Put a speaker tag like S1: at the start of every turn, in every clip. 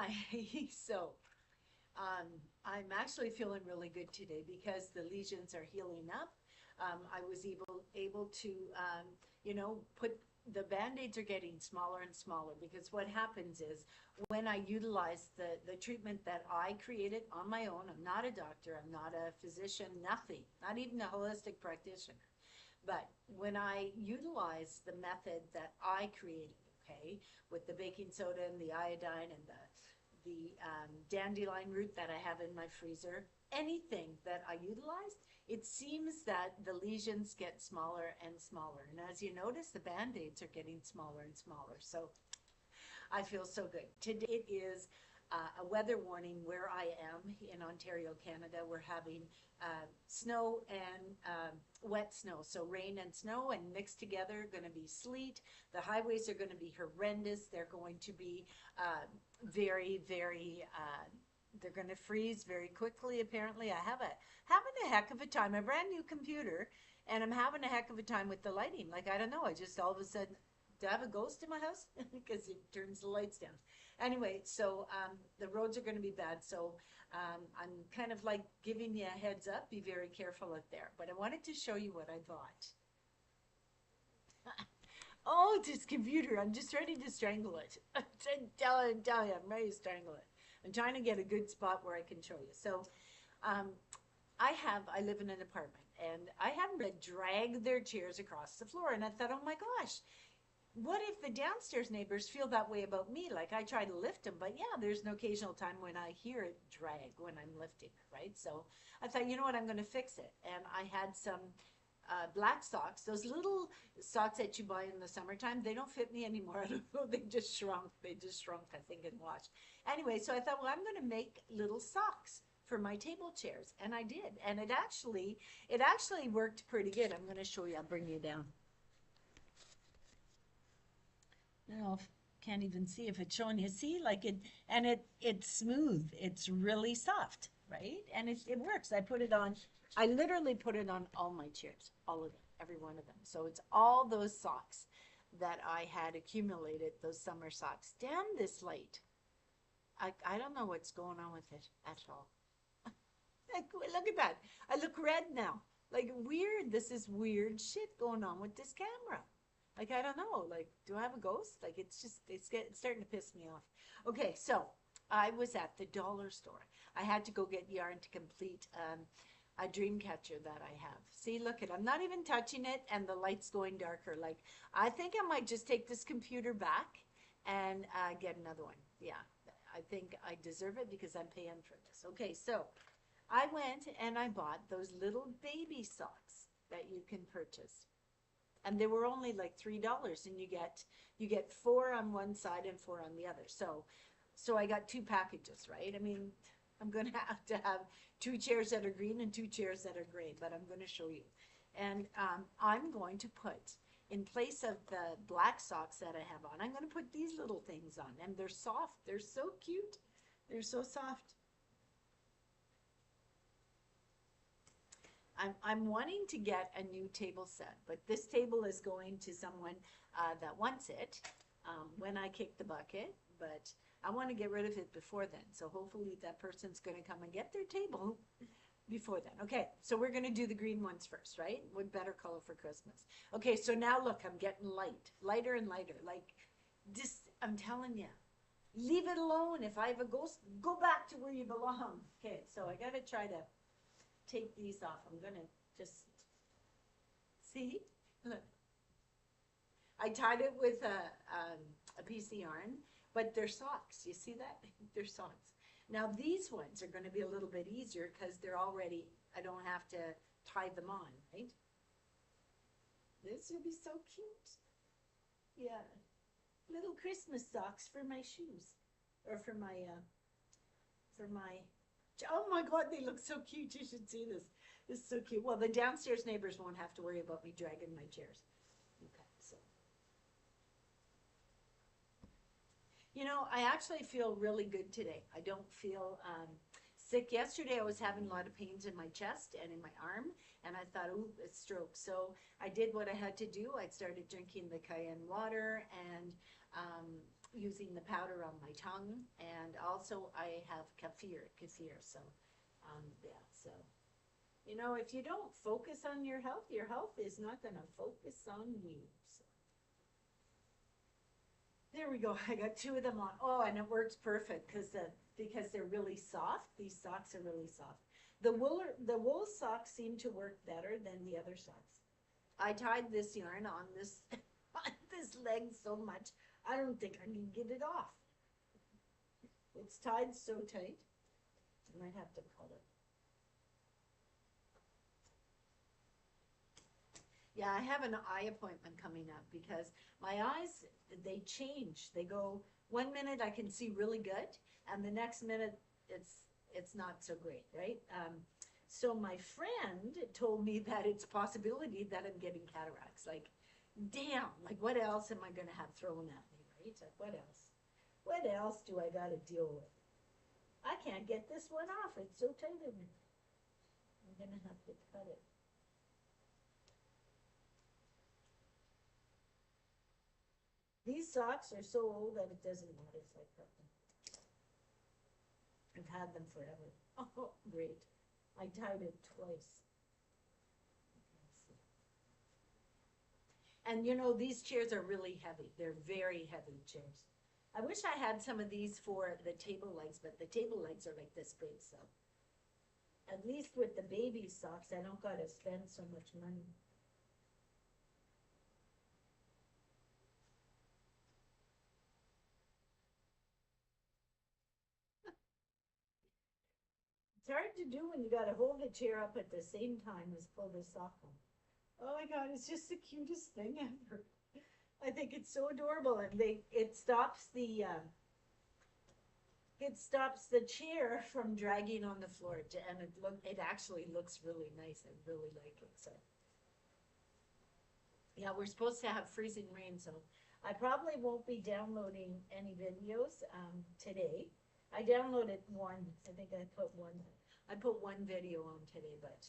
S1: Hi. So, um, I'm actually feeling really good today because the lesions are healing up. I was able to, put the band-aids are getting smaller and smaller because what happens is when I utilize the treatment that I created on my own, I'm not a doctor, I'm not a physician, nothing, not even a holistic practitioner. But when I utilize the method that I created, okay, with the baking soda and the iodine and the dandelion root that I have in my freezer, anything that I utilized, it seems that the lesions get smaller and smaller. And as you notice, the band-aids are getting smaller and smaller. So I feel so good. Today it is a weather warning where I am in Ontario, Canada. We're having snow and wet snow, so rain and snow and mixed together, going to be sleet. The highways are going to be horrendous. They're going to be they're going to freeze very quickly, apparently. Having a heck of a time. A brand new computer, and I'm having a heck of a time with the lighting. Like, I don't know, I just all of a sudden, do I have a ghost in my house? Because it turns the lights down. Anyway, so the roads are going to be bad. So I'm kind of like giving you a heads up. Be very careful out there. But I wanted to show you what I bought. Oh, it's this computer. I'm just ready to strangle it. Tell you, I'm ready to strangle it. I'm trying to get a good spot where I can show you. So um, I live in an apartment and I have them drag their chairs across the floor. And I thought, oh my gosh, what if the downstairs neighbors feel that way about me? Like I try to lift them, but yeah, there's an occasional time when I hear it drag when I'm lifting it, right? So I thought, you know what, I'm going to fix it. And I had some black socks, those little socks that you buy in the summertime. They don't fit me anymore. I don't know. They just shrunk. They just shrunk, I think, and washed. Anyway, so I thought, well, I'm going to make little socks for my table chairs, and I did. And it actually worked pretty good. I'm going to show you. I'll bring you down. I don't know if can't even see if it's showing you. See, like it, and it's smooth. It's really soft, right? And it works. I literally put it on all my chairs, all of them, every one of them. So it's all those socks that I had accumulated, those summer socks. Damn this light. I don't know what's going on with it at all. Like, look at that. I look red now. Like weird. This is weird shit going on with this camera. Like I don't know. Like, do I have a ghost? Like it's starting to piss me off. Okay, so I was at the dollar store. I had to go get yarn to complete a dream catcher that I have. See, look at I'm not even touching it, and the light's going darker. Like I think I might just take this computer back and get another one. Yeah, I think I deserve it because I'm paying for this. Okay, so I went and I bought those little baby socks that you can purchase. And they were only like $3 and you get four on one side and four on the other. So I got two packages, right? I mean, I'm going to have to have two chairs that are green and two chairs that are gray, but I'm going to show you. And I'm going to put, in place of the black socks that I have on, I'm going to put these little things on. And they're soft. They're so cute. They're so soft. I'm wanting to get a new table set, but this table is going to someone that wants it when I kick the bucket. But I want to get rid of it before then. So hopefully that person's going to come and get their table before then. Okay, so we're going to do the green ones first, right? What better color for Christmas? Okay, so now look, I'm getting lighter and lighter. Like, just, I'm telling you, leave it alone. If I have a ghost, go back to where you belong. Okay, so I got to try to take these off. I'm gonna just see. Look, I tied it with a piece of yarn, but they're socks. You see that? They're socks. Now these ones are going to be a little bit easier because they're already. I don't have to tie them on, right? This would be so cute. Yeah, little Christmas socks for my shoes, or for my oh my God, they look so cute. You should see this. This is so cute. Well, the downstairs neighbors won't have to worry about me dragging my chairs. Okay, so. I actually feel really good today. I don't feel sick. Yesterday, I was having a lot of pains in my chest and in my arm, and I thought, ooh, a stroke. So I did what I had to do. I started drinking the cayenne water, and using the powder on my tongue, and also I have kefir. So, yeah. So, if you don't focus on your health is not going to focus on you. So, there we go. I got two of them on. Oh, and it works perfect because they're really soft. These socks are really soft. The wool socks seem to work better than the other socks. I tied this yarn on this on this leg so much, I don't think I can get it off. It's tied so tight. I might have to cut it. Yeah, I have an eye appointment coming up because my eyes, they change. They go, 1 minute I can see really good, and the next minute it's not so great, right? So my friend told me that it's a possibility that I'm getting cataracts. Like, damn, like what else am I gonna have thrown at me, right? Like what else? What else do I gotta deal with? I can't get this one off. It's so tight in me. I'm gonna have to cut it. These socks are so old that it doesn't matter if I cut them. I've had them forever. Oh, great. I tied it twice. And these chairs are really heavy. They're very heavy chairs. I wish I had some of these for the table legs, but the table legs are like this big, so. At least with the baby socks, I don't gotta spend so much money. It's hard to do when you gotta hold the chair up at the same time as pull the sock on. Oh my God, it's just the cutest thing ever. I think it's so adorable, and it stops the chair from dragging on the floor, and it actually looks really nice. I really like it. So yeah, we're supposed to have freezing rain, so I probably won't be downloading any videos today. I downloaded one. I think I put one video on today, but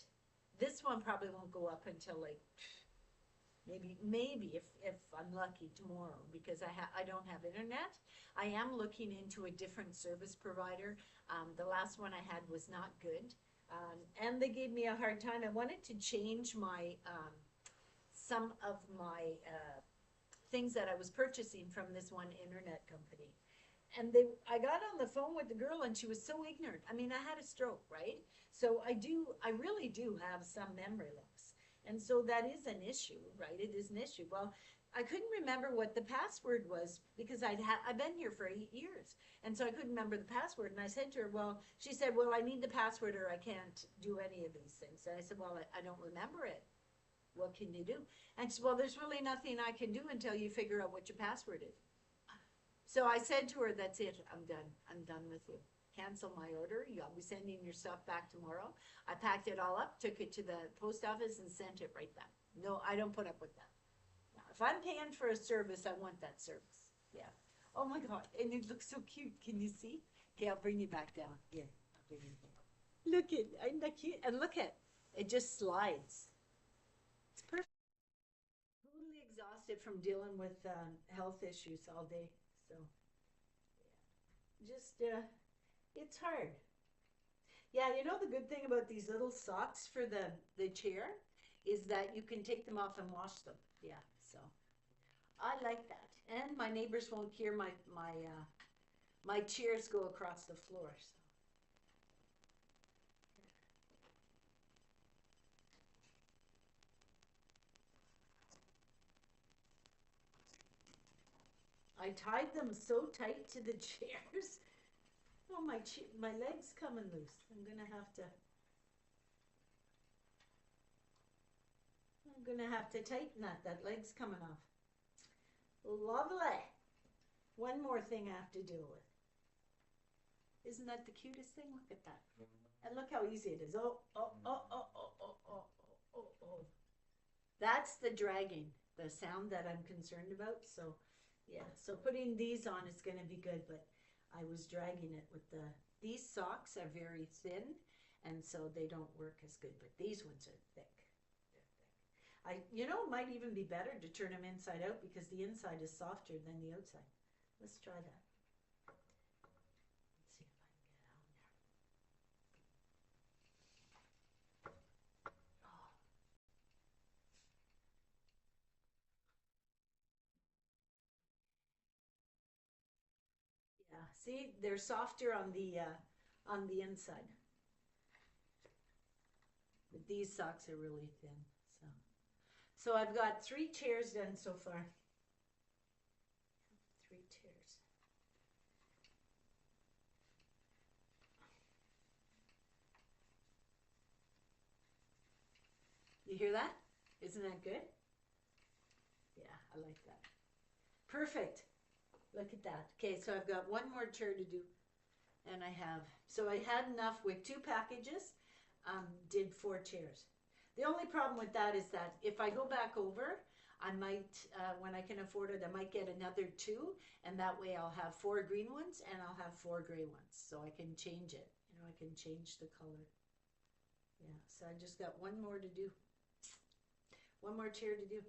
S1: this one probably won't go up until like maybe if I'm lucky tomorrow, because I don't have internet. I am looking into a different service provider. The last one I had was not good, and they gave me a hard time. I wanted to change my some of my things that I was purchasing from this one internet company. And I got on the phone with the girl, and she was so ignorant. I mean, I had a stroke, right? So I really do have some memory loss. And so that is an issue, right? It is an issue. Well, I couldn't remember what the password was because I've been here for 8 years. And so I couldn't remember the password. And I said to her, she said, well, I need the password or I can't do any of these things. And I said, well, I don't remember it. What can you do? And she said, well, there's really nothing I can do until you figure out what your password is. So I said to her, that's it. I'm done. I'm done with you. Cancel my order. I'll be sending your stuff back tomorrow. I packed it all up, took it to the post office, and sent it right back. No, I don't put up with that. Now, if I'm paying for a service, I want that service. Yeah. Oh my God. And it looks so cute. Can you see? Okay, I'll bring you back down. Here. I'll bring you down. Look at, isn't that cute? And look at, it just slides. It's perfect. Totally exhausted from dealing with health issues all day. So, yeah. It's hard. Yeah, the good thing about these little socks for the chair is that you can take them off and wash them. Yeah, so I like that. And my neighbors won't hear my chairs go across the floor. So I tied them so tight to the chairs. Oh, my leg's coming loose. I'm gonna have to tighten that. That leg's coming off. Lovely. One more thing I have to deal with. Isn't that the cutest thing? Look at that. And look how easy it is. Oh, oh, oh, oh, oh, oh, oh, oh, oh, oh. That's the dragging, the sound that I'm concerned about. So, yeah. So putting these on is going to be good, but I was dragging it with these socks are very thin, and so they don't work as good, but these ones are thick. It might even be better to turn them inside out because the inside is softer than the outside. Let's try that. Let's see if I can get on there. Oh, yeah. See, they're softer on the inside. But these socks are really thin. So I've got 3 chairs done so far. 3 chairs. You hear that? Isn't that good? Yeah, I like that. Perfect. Look at that. Okay, so I've got one more chair to do. And so I had enough with 2 packages, did 4 chairs. The only problem with that is that if I go back over, I might, when I can afford it, I might get another 2, and that way I'll have 4 green ones and I'll have 4 gray ones. So I can change it. You know, I can change the color. Yeah, so I just got one more to do. One more chair to do.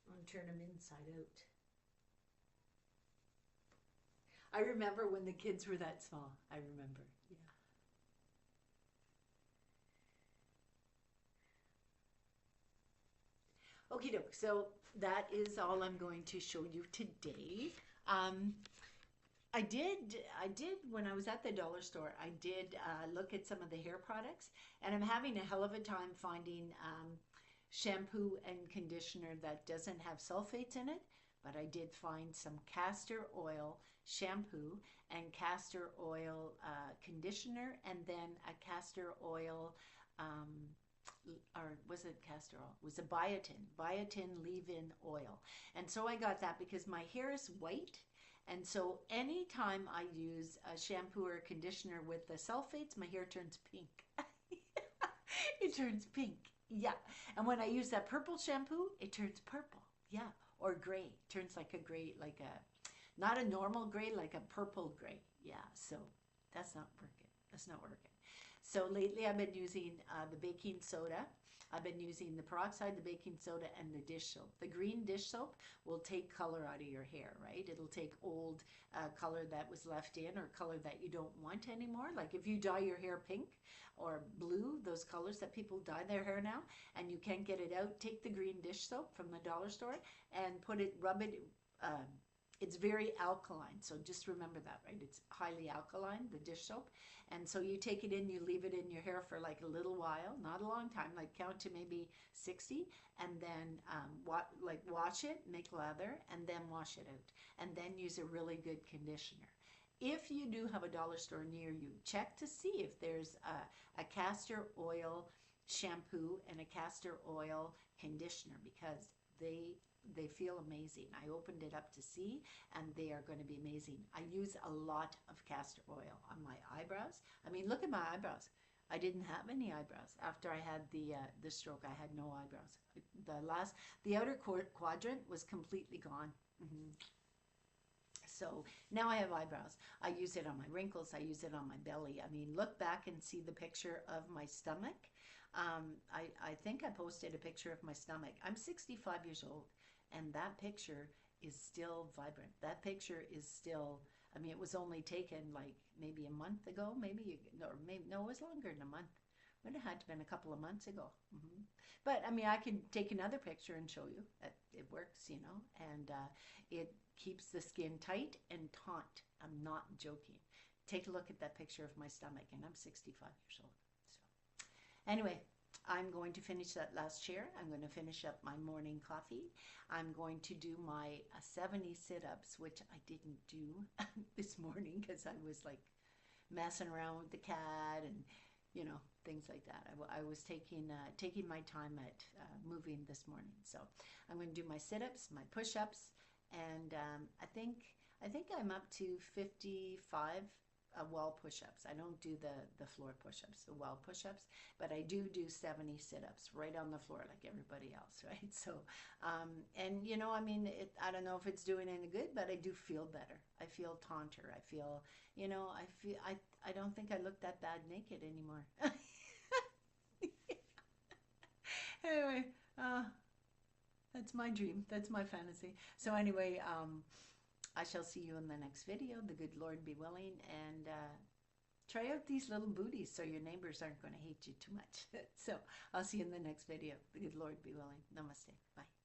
S1: I'm going to turn them inside out. I remember when the kids were that small. I remember. Yeah. Okie doke. So that is all I'm going to show you today. I did when I was at the dollar store, I did look at some of the hair products, and I'm having a hell of a time finding shampoo and conditioner that doesn't have sulfates in it. But I did find some castor oil shampoo and castor oil conditioner, and then a castor oil, or was it castor oil? It was a biotin leave-in oil. And so I got that because my hair is white. And so anytime I use a shampoo or a conditioner with the sulfates, my hair turns pink. It turns pink. Yeah. And when I use that purple shampoo, it turns purple. Yeah. Or gray. It turns like a gray, not a normal gray, like a purple gray. Yeah. So that's not working. That's not working. So lately I've been using the baking soda. I've been using the peroxide, the baking soda, and the dish soap. The green dish soap will take color out of your hair, right? It'll take old color that was left in or color that you don't want anymore. Like if you dye your hair pink or blue, those colors that people dye their hair now, and you can't get it out, take the green dish soap from the dollar store and rub it. It's very alkaline, so just remember that, right? It's highly alkaline, the dish soap. And so you take it in, you leave it in your hair for like a little while, not a long time, like count to maybe 60, and then wash it, make lather, and then wash it out. And then use a really good conditioner. If you do have a dollar store near you, check to see if there's a castor oil shampoo and a castor oil conditioner, because they feel amazing. I opened it up to see, and they are going to be amazing. I use a lot of castor oil on my eyebrows. I mean, look at my eyebrows. I didn't have any eyebrows after I had the stroke. I had no eyebrows. The outer quadrant was completely gone. So now I have eyebrows. I use it on my wrinkles. I use it on my belly. I mean, look back and see the picture of my stomach. I think I posted a picture of my stomach. I'm 65 years old, and that picture is still vibrant. That picture is still, I mean, it was only taken like maybe a month ago, no, it was longer than a month. It had to have been a couple of months ago. But I mean, I can take another picture and show you that it works, and it keeps the skin tight and taut. I'm not joking. Take a look at that picture of my stomach, and I'm 65 years old. So anyway, I'm going to finish that last chair. I'm going to finish up my morning coffee. I'm going to do my 70 sit-ups, which I didn't do this morning because I was like messing around with the cat and things like that. I was taking my time at moving this morning. So I'm going to do my sit-ups, my push-ups, and I think I'm up to 55 wall push-ups. I don't do the floor push-ups, the wall push-ups, but I do 70 sit-ups right on the floor like everybody else, right? So, and I mean, I don't know if it's doing any good, but I do feel better. I feel taunter. I feel, I don't think I look that bad naked anymore. Anyway, That's my dream. That's my fantasy. So anyway, I shall see you in the next video. The good Lord be willing, and try out these little booties so your neighbors aren't going to hate you too much. So I'll see you in the next video. The good Lord be willing. Namaste. Bye.